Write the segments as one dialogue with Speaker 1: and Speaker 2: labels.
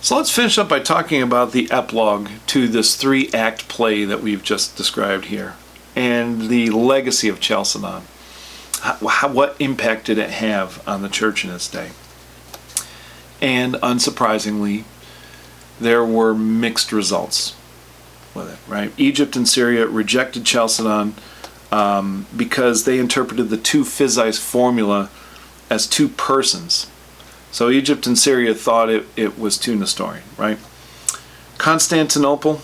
Speaker 1: So let's finish up by talking about the epilogue to this 3-act play that we've just described here, and the legacy of Chalcedon. What impact did it have on the church in its day? And unsurprisingly, there were mixed results with it, right? Egypt and Syria rejected Chalcedon because they interpreted the two physis formula as two persons. So Egypt and Syria thought it was two Nestorian, right? Constantinople,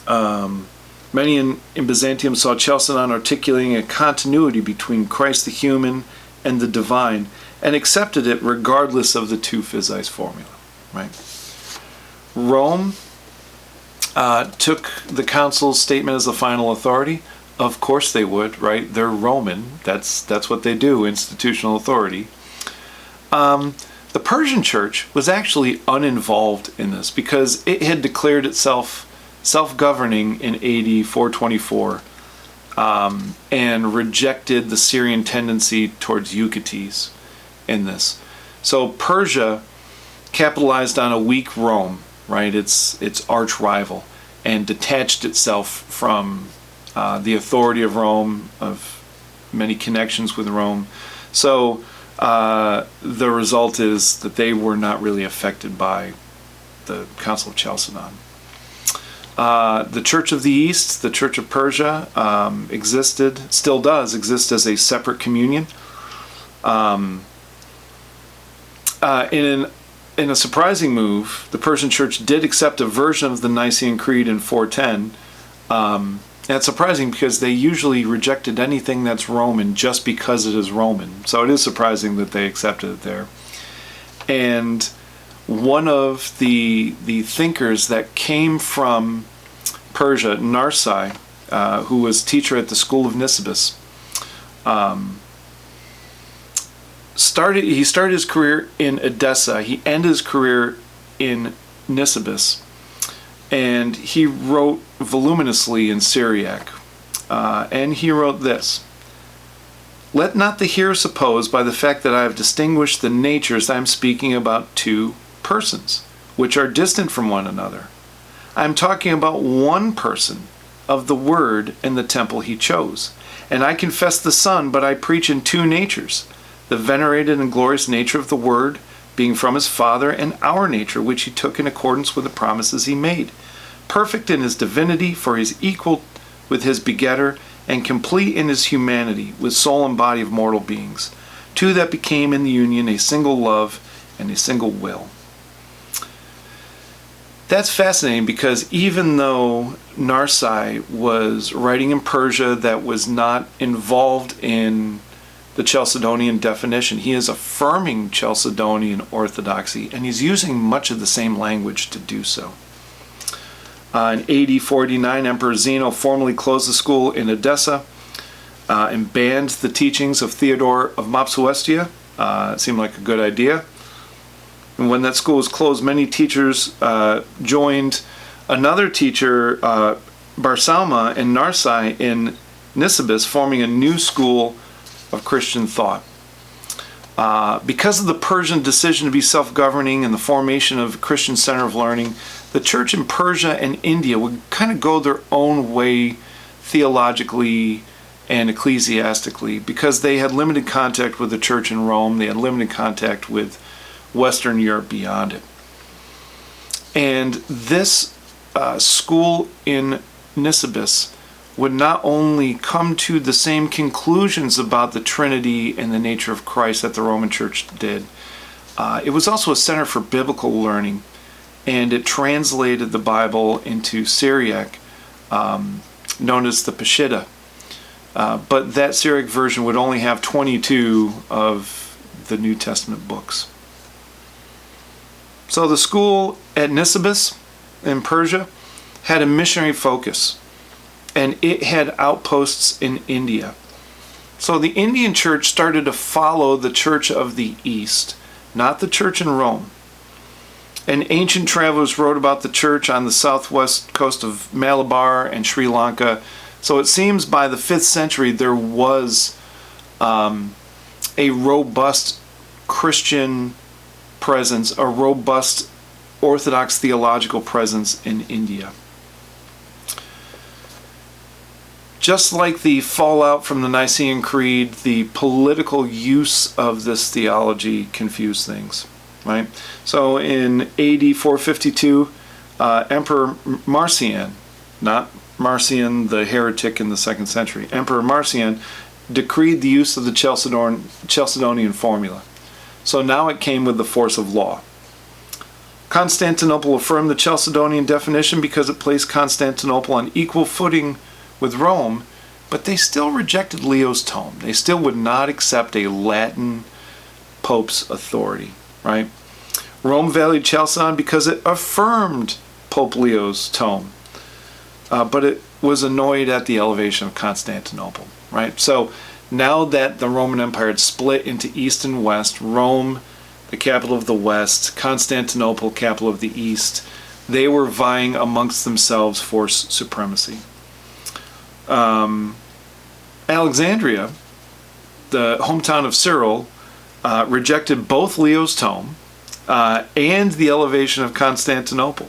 Speaker 1: many in Byzantium saw Chalcedon articulating a continuity between Christ the human and the divine, and accepted it regardless of the two physis formula, right? Rome took the council's statement as the final authority. Of course they would, right? They're Roman. That's what they do, institutional authority. The Persian church was actually uninvolved in this because it had declared itself self-governing in AD 424 and rejected the Syrian tendency towards Eucrates in this. So Persia capitalized on a weak Rome, right? Its arch rival, and detached itself from the authority of Rome, of many connections with Rome. So the result is that they were not really affected by the Council of Chalcedon. The Church of the East, the Church of Persia, existed, still does exist as a separate communion. In a surprising move, the Persian Church did accept a version of the Nicene Creed in 410. That's surprising because they usually rejected anything that's Roman just because it is Roman. So it is surprising that they accepted it there. And one of the thinkers that came from Persia, Narsai, who was teacher at the school of Nisibis, he started his career in Edessa. He ended his career in Nisibis. And he wrote voluminously in Syriac. And he wrote this: "Let not the hearer suppose by the fact that I have distinguished the natures I am speaking about two persons, which are distant from one another. I am talking about one person of the Word in the temple he chose. And I confess the Son, but I preach in two natures, the venerated and glorious nature of the Word, being from his Father, and our nature, which he took in accordance with the promises he made, perfect in his divinity, for he is equal with his begetter, and complete in his humanity, with soul and body of mortal beings, two that became in the union a single love and a single will." That's fascinating because even though Narsai was writing in Persia that was not involved in the Chalcedonian definition, he is affirming Chalcedonian orthodoxy, and he's using much of the same language to do so. In AD 489, Emperor Zeno formally closed the school in Edessa and banned the teachings of Theodore of Mopsuestia. It seemed like a good idea. And when that school was closed, many teachers joined another teacher, Barsalma and Narsai, in Nisibis, forming a new school of Christian thought. Because of the Persian decision to be self-governing and the formation of a Christian center of learning, the church in Persia and India would kind of go their own way theologically and ecclesiastically because they had limited contact with the church in Rome. They had limited contact with Western Europe beyond it. And this school in Nisibis would not only come to the same conclusions about the Trinity and the nature of Christ that the Roman Church did, it was also a center for biblical learning, and it translated the Bible into Syriac, known as the Peshitta. But that Syriac version would only have 22 of the New Testament books. So the school at Nisibis in Persia had a missionary focus, and it had outposts in India. So the Indian church started to follow the church of the East, not the church in Rome. And ancient travelers wrote about the church on the southwest coast of Malabar and Sri Lanka. So it seems by the 5th century there was a robust Christian presence, a robust Orthodox theological presence in India. Just like the fallout from the Nicene Creed, the political use of this theology confused things, right? So in AD 452, Emperor Marcian, not Marcion the heretic in the 2nd century, Emperor Marcian decreed the use of the Chalcedonian formula. So now it came with the force of law. Constantinople affirmed the Chalcedonian definition because it placed Constantinople on equal footing with Rome, but they still rejected Leo's tome. They still would not accept a Latin pope's authority, right? Rome valued Chalcedon because it affirmed Pope Leo's tome, but it was annoyed at the elevation of Constantinople, right? So now that the Roman Empire had split into East and West, Rome, the capital of the West, Constantinople, capital of the East, they were vying amongst themselves for supremacy. Alexandria, the hometown of Cyril, rejected both Leo's tome and the elevation of Constantinople.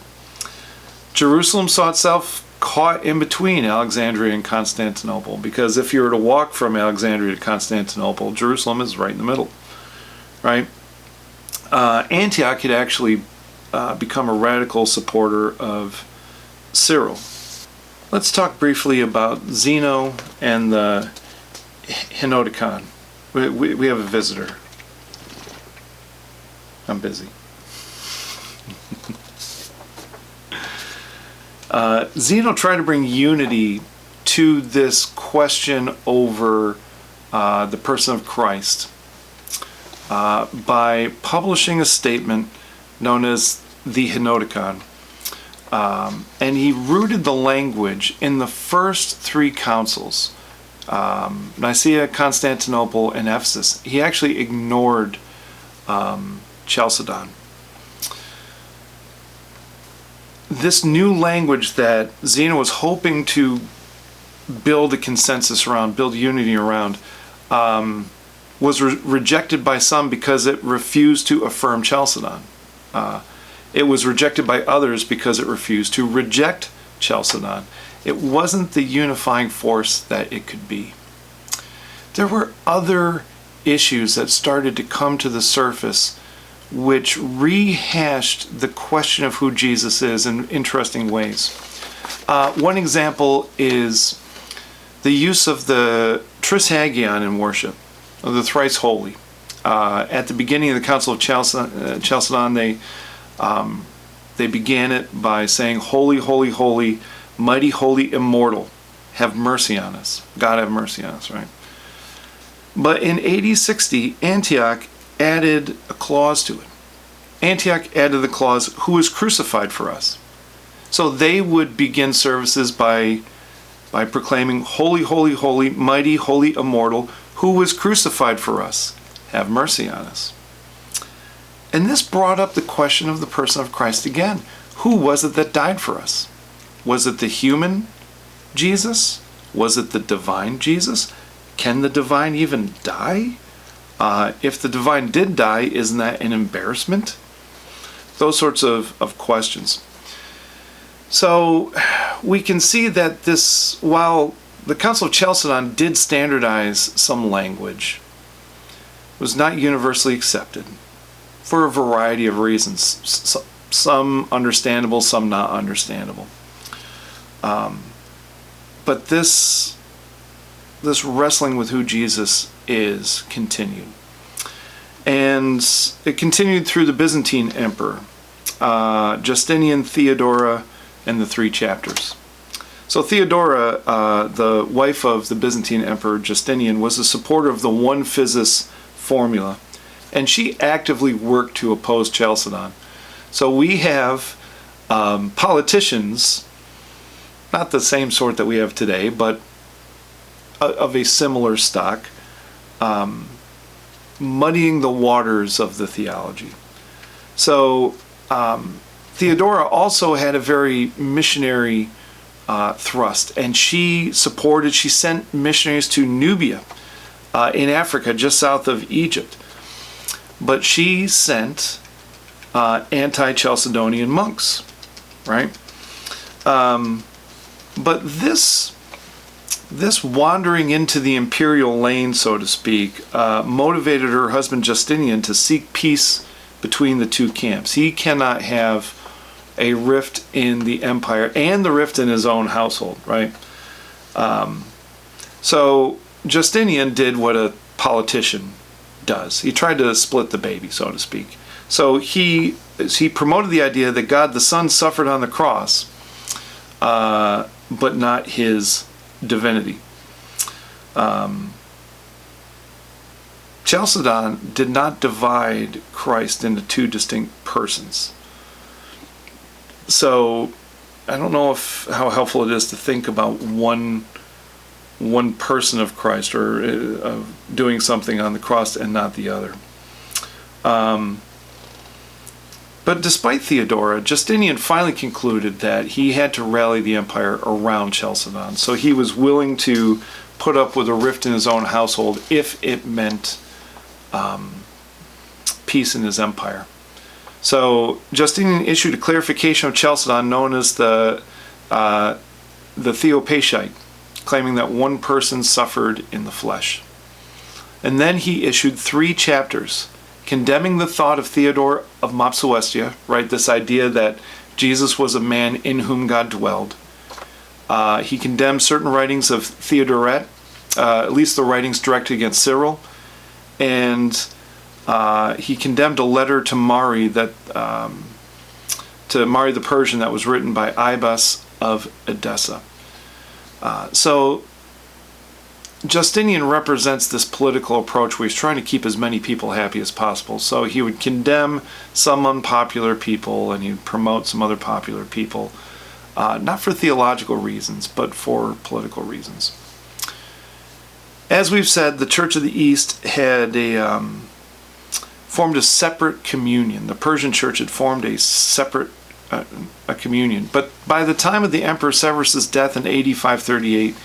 Speaker 1: Jerusalem saw itself caught in between Alexandria and Constantinople, because if you were to walk from Alexandria to Constantinople, Jerusalem is right in the middle, right? Antioch had actually become a radical supporter of Cyril. Let's talk briefly about Zeno and the Henoticon. We have a visitor. I'm busy. Zeno tried to bring unity to this question over the person of Christ by publishing a statement known as the Henoticon. And he rooted the language in the first 3 councils, Nicaea, Constantinople, and Ephesus. He actually ignored Chalcedon. This new language that Zeno was hoping to build a consensus around, build unity around, was rejected by some because it refused to affirm Chalcedon. It was rejected by others because it refused to reject Chalcedon. It wasn't the unifying force that it could be. There were other issues that started to come to the surface which rehashed the question of who Jesus is in interesting ways. One example is the use of the Trisagion in worship, of the thrice holy. At the beginning of the Council of Chalcedon, they began it by saying, "Holy, holy, holy, mighty, holy, immortal, have mercy on us." God have mercy on us, right? But in AD 60, Antioch added a clause to it. Antioch added the clause, "who was crucified for us." So they would begin services by proclaiming, "Holy, holy, holy, mighty, holy, immortal, who was crucified for us, have mercy on us." And this brought up the question of the person of Christ again. Who was it that died for us? Was it the human Jesus? Was it the divine Jesus? Can the divine even die? If the divine did die, isn't that an embarrassment? Those sorts of questions. So we can see that this, while the Council of Chalcedon did standardize some language, it was not universally accepted for a variety of reasons. Some understandable, some not understandable. But this wrestling with who Jesus is continued. And it continued through the Byzantine emperor, Justinian, Theodora, and the 3 chapters. So Theodora, the wife of the Byzantine emperor Justinian, was a supporter of the one physis formula, and she actively worked to oppose Chalcedon. So we have politicians, not the same sort that we have today, but of a similar stock, muddying the waters of the theology. So Theodora also had a very missionary thrust, and she sent missionaries to Nubia in Africa, just south of Egypt. But she sent anti-Chalcedonian monks, right? But this wandering into the imperial lane, so to speak, motivated her husband Justinian to seek peace between the two camps. He cannot have a rift in the empire and the rift in his own household, right? So Justinian did what a politician does. He tried to split the baby, so to speak. So he promoted the idea that God the Son suffered on the cross, but not his divinity. Chalcedon did not divide Christ into two distinct persons. So I don't know how helpful it is to think about one person of Christ, or doing something on the cross and not the other. But despite Theodora, Justinian finally concluded that he had to rally the empire around Chalcedon. So he was willing to put up with a rift in his own household if it meant peace in his empire. So Justinian issued a clarification of Chalcedon known as the Theopatite, claiming that one person suffered in the flesh. And then he issued 3 chapters condemning the thought of Theodore of Mopsuestia, right? This idea that Jesus was a man in whom God dwelled. He condemned certain writings of Theodoret, at least the writings directed against Cyril, and he condemned a letter to Mari the Persian that was written by Ibas of Edessa. So Justinian represents this political approach where he's trying to keep as many people happy as possible. So he would condemn some unpopular people and he'd promote some other popular people, not for theological reasons, but for political reasons. As we've said, the Church of the East had formed a separate communion. The Persian Church had formed a separate a communion. But by the time of the Emperor Severus's death in AD 538,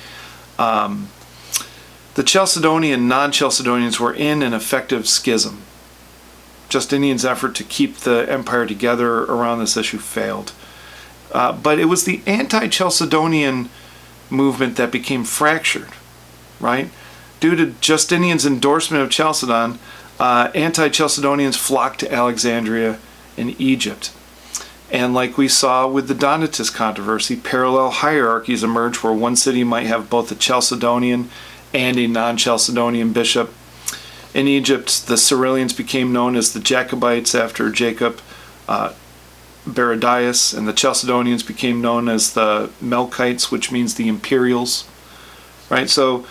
Speaker 1: the Chalcedonian and non-Chalcedonians were in an effective schism. Justinian's effort to keep the empire together around this issue failed. But it was the anti-Chalcedonian movement that became fractured, right? Due to Justinian's endorsement of Chalcedon, anti-Chalcedonians flocked to Alexandria in Egypt. And like we saw with the Donatist controversy, parallel hierarchies emerged where one city might have both a Chalcedonian and a non-Chalcedonian bishop. In Egypt, the Cyrilians became known as the Jacobites after Jacob Baradius, and the Chalcedonians became known as the Melkites, which means the Imperials. Right? So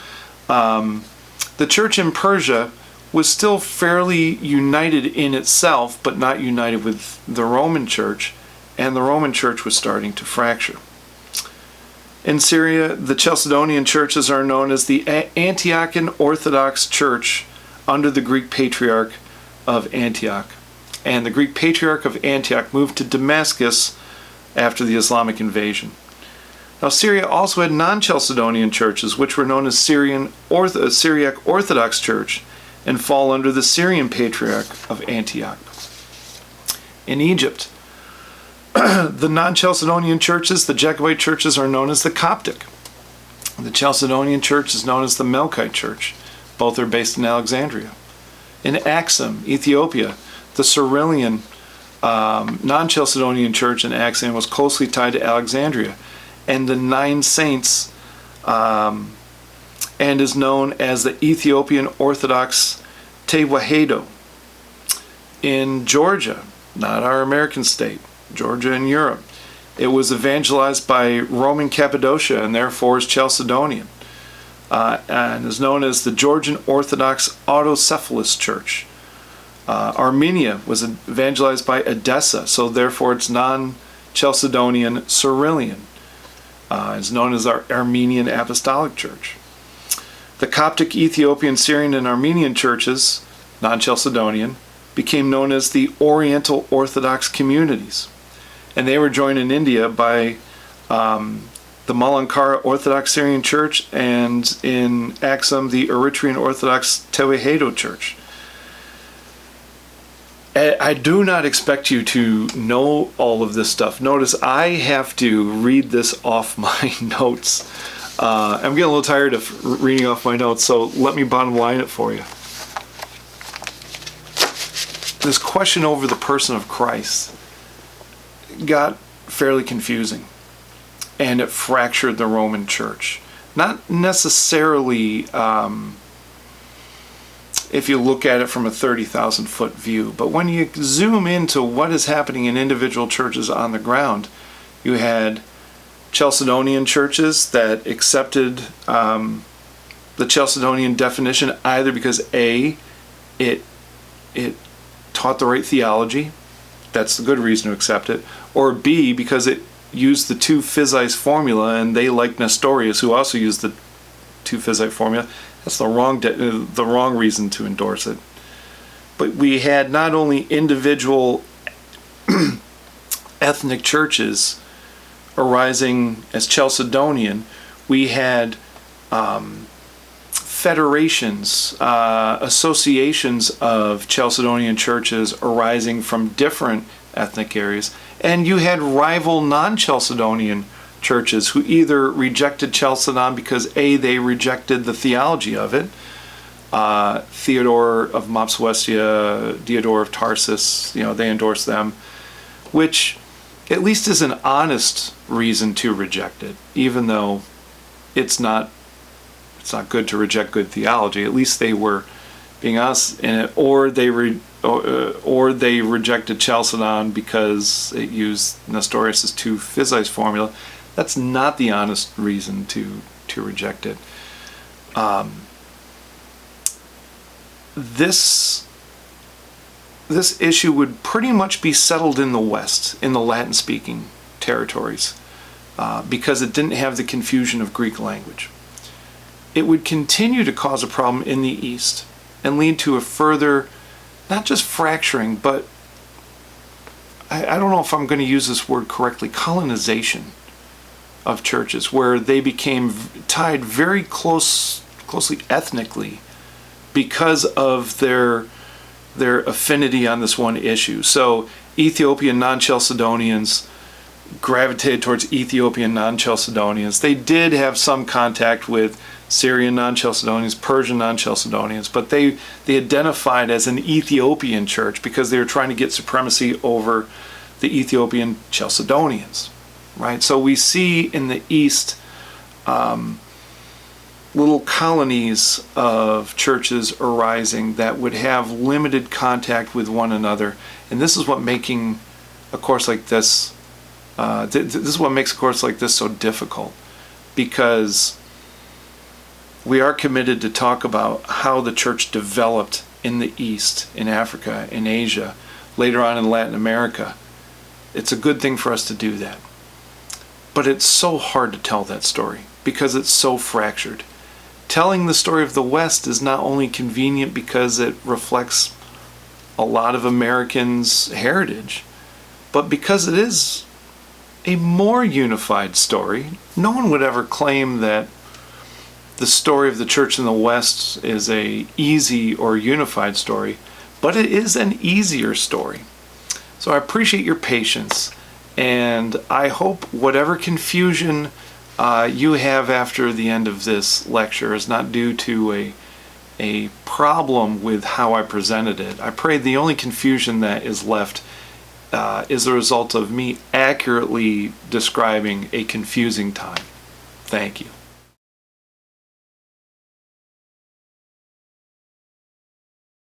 Speaker 1: the church in Persia was still fairly united in itself, but not united with the Roman church, and the Roman church was starting to fracture. In Syria, the Chalcedonian churches are known as the Antiochian Orthodox Church under the Greek Patriarch of Antioch. And the Greek Patriarch of Antioch moved to Damascus after the Islamic invasion. Now, Syria also had non-Chalcedonian churches, which were known as Syriac Orthodox Church, and fall under the Syrian Patriarch of Antioch. In Egypt, the non-Chalcedonian churches, the Jacobite churches, are known as the Coptic. The Chalcedonian church is known as the Melkite church. Both are based in Alexandria. In Axum, Ethiopia, the Cyrillian non-Chalcedonian church in Axum was closely tied to Alexandria and the 9 saints, and is known as the Ethiopian Orthodox Tewahedo. In Georgia, not our American state, Georgia in Europe, it was evangelized by Roman Cappadocia and therefore is Chalcedonian, and is known as the Georgian Orthodox Autocephalous Church. Armenia was evangelized by Edessa, so therefore it's non-Chalcedonian Cyrillian. It's known as our Armenian Apostolic Church. The Coptic, Ethiopian, Syrian, and Armenian churches, non-Chalcedonian, became known as the Oriental Orthodox communities. And they were joined in India by the Malankara Orthodox Syrian Church, and in Axum, the Eritrean Orthodox Tewahedo Church. I do not expect you to know all of this stuff. Notice I have to read this off my notes. I'm getting a little tired of reading off my notes, so let me bottom line it for you. This question over the person of Christ got fairly confusing, and it fractured the Roman Church. Not necessarily if you look at it from a 30,000 foot view, but when you zoom into what is happening in individual churches on the ground, you had Chalcedonian churches that accepted the Chalcedonian definition either because A, it taught the right theology, that's the good reason to accept it, or B, because it used the two physis formula, and they, like Nestorius, who also used the two physis formula, that's the wrong reason to endorse it. But we had not only individual ethnic churches arising as Chalcedonian, we had federations, associations of Chalcedonian churches arising from different ethnic areas, and you had rival non-Chalcedonian churches who either rejected Chalcedon because A, they rejected the theology of it, Theodore of Mopsuestia, Diodore of Tarsus, they endorsed them, which at least is an honest reason to reject it, even though it's not good to reject good theology. At least they were being honest in it, or they rejected Chalcedon because it used Nestorius' two physis formula. That's not the honest reason to reject it. This issue would pretty much be settled in the West, in the Latin-speaking territories, because it didn't have the confusion of Greek language. It would continue to cause a problem in the East and lead to a further, not just fracturing, but I don't know if I'm going to use this word correctly, colonization of churches, where they became tied very closely ethnically because of their affinity on this one issue. So Ethiopian non-Chalcedonians gravitated towards Ethiopian non-Chalcedonians. They did have some contact with Syrian non-Chalcedonians, Persian non-Chalcedonians, but they identified as an Ethiopian church because they were trying to get supremacy over the Ethiopian Chalcedonians, right? So we see in the East little colonies of churches arising that would have limited contact with one another, and this is what making a course like this this is what makes a course like this so difficult, because we are committed to talk about how the church developed in the East, in Africa, in Asia, later on in Latin America. It's a good thing for us to do that. But it's so hard to tell that story because it's so fractured. Telling the story of the West is not only convenient because it reflects a lot of Americans' heritage, but because it is a more unified story. No one would ever claim that the story of the church in the West is a easy or unified story, but it is an easier story. So I appreciate your patience, and I hope whatever confusion you have after the end of this lecture is not due to a problem with how I presented it. I pray the only confusion that is left is the result of me accurately describing a confusing time. Thank you.